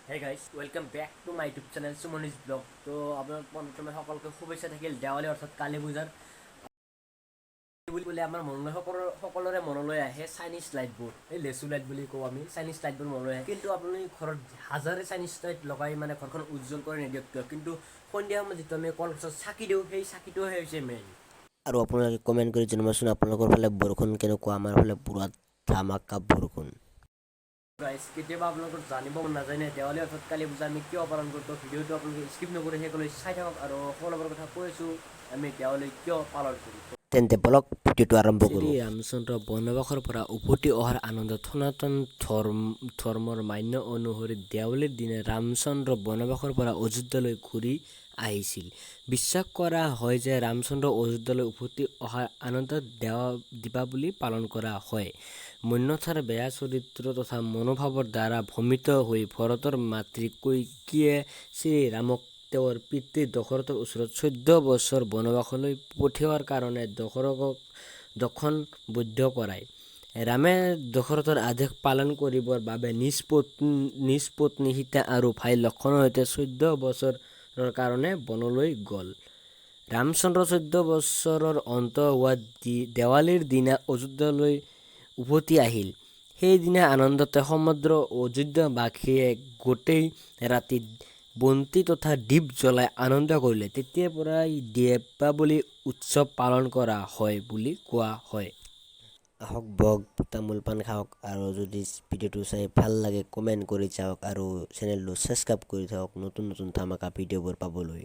Hey guys, welcome back to my YouTube channel Suman vlog. তো আপনার প্রথমে সকলকে শুভেচ্ছা থাকিল দেৱালী অৰ্থাৎ কালী পূজাৰ বুলি আমাৰ মনলৈ সকলোৰে মনলৈ আহে চাইনিজ লাইটবোৰ, এই লেচু লাইট বুলি কওঁ আমি, চাইনিজ লাইটবোৰ মনলৈ আহে। কিন্তু আপুনি ঘৰত হাজাৰে চাইনিজ লাইট লগাই মানে ঘৰখন উজ্জ্বল কৰি নিদিয়ক কিয়, কিন্তু সন্ধিয়া সময়ত যিটো আমি কলগছত চাকি দিওঁ সেই চাকিটোহে হৈছে মেইন। আৰু আপোনালোকে কমেণ্ট কৰি জনাবচোন আপোনালোকৰ ফালে বৰষুণ কেনেকুৱা। আমাৰ ফালে পুৰা ধামাকা বৰষুণ। গাইজ কেতিয়াবা আপোনালোকৰ জানিব মন নাযায় নে দেৱালী অৰ্থাৎ কালী পূজা আমি কিয় পালন কৰোঁ? ভিডিঅ'টো আপোনালোকে স্কিপ নকৰি শেষলৈ চাই থাকক আৰু সকলোবোৰ কথা কৈছোঁ আমি দেৱালী কিয় পালন কৰোঁ। তেন্তে বলক ভিডিঅ'টো আৰম্ভ কৰোঁ। শ্ৰী ৰামচন্দ্ৰ বনবাসৰ পৰা উভতি অহাৰ আনন্দত সনাতন ধৰ্মৰ মান্য অনুসৰি দেৱালীৰ দিনা ৰামচন্দ্ৰ বনবাসৰ পৰা অযোধ্যালৈ ঘূৰি আহিছিল। বিশ্বাস কৰা হয় যে ৰামচন্দ্ৰ অযোধ্যালৈ উভতি অহাৰ আনন্দত দীপাৱলী পালন কৰা হয়। মন্যথাৰ বেয়া চৰিত্ৰ তথা মনোভাৱৰ দ্বাৰা ভ্ৰমিত হৈ ভৰতৰ মাতৃ কৈকেয়ীয়ে শ্ৰীৰামক তেওঁৰ পিতৃ দশৰথৰ ওচৰত 14 বছৰ বনবাসলৈ পঠিওৱাৰ কাৰণে দশৰথক বদ্ধ কৰায়। ৰামে দশৰথৰ আদেশ পালন কৰিবৰ বাবে নিজ পত্নী সীতা আৰু ভাই লক্ষ্মণৰ সৈতে 14 বছৰৰ কাৰণে বনলৈ গ'ল। ৰামচন্দ্ৰ 14 বছৰৰ অন্ত হোৱা দেৱালীৰ দিনা অযোধ্যালৈ উভতি আহিল। সেইদিনা আনন্দতে সমগ্ৰ অযোধ্যাবাসীয়ে গোটেই ৰাতি বন্তি তথা দীপ জ্বলাই আনন্দ কৰিলে। তেতিয়াৰ পৰাই দীপাৱলী উৎসৱ পালন কৰা হয় বুলি কোৱা হয়। আহক বক তামোল পাণ খাওক আৰু যদি ভিডিঅ'টো চাই ভাল লাগে কমেণ্ট কৰি যাওক আৰু চেনেলটো ছাবস্ক্ৰাইব কৰি থাকক নতুন নতুন ধামাকা ভিডিঅ'বোৰ পাবলৈ।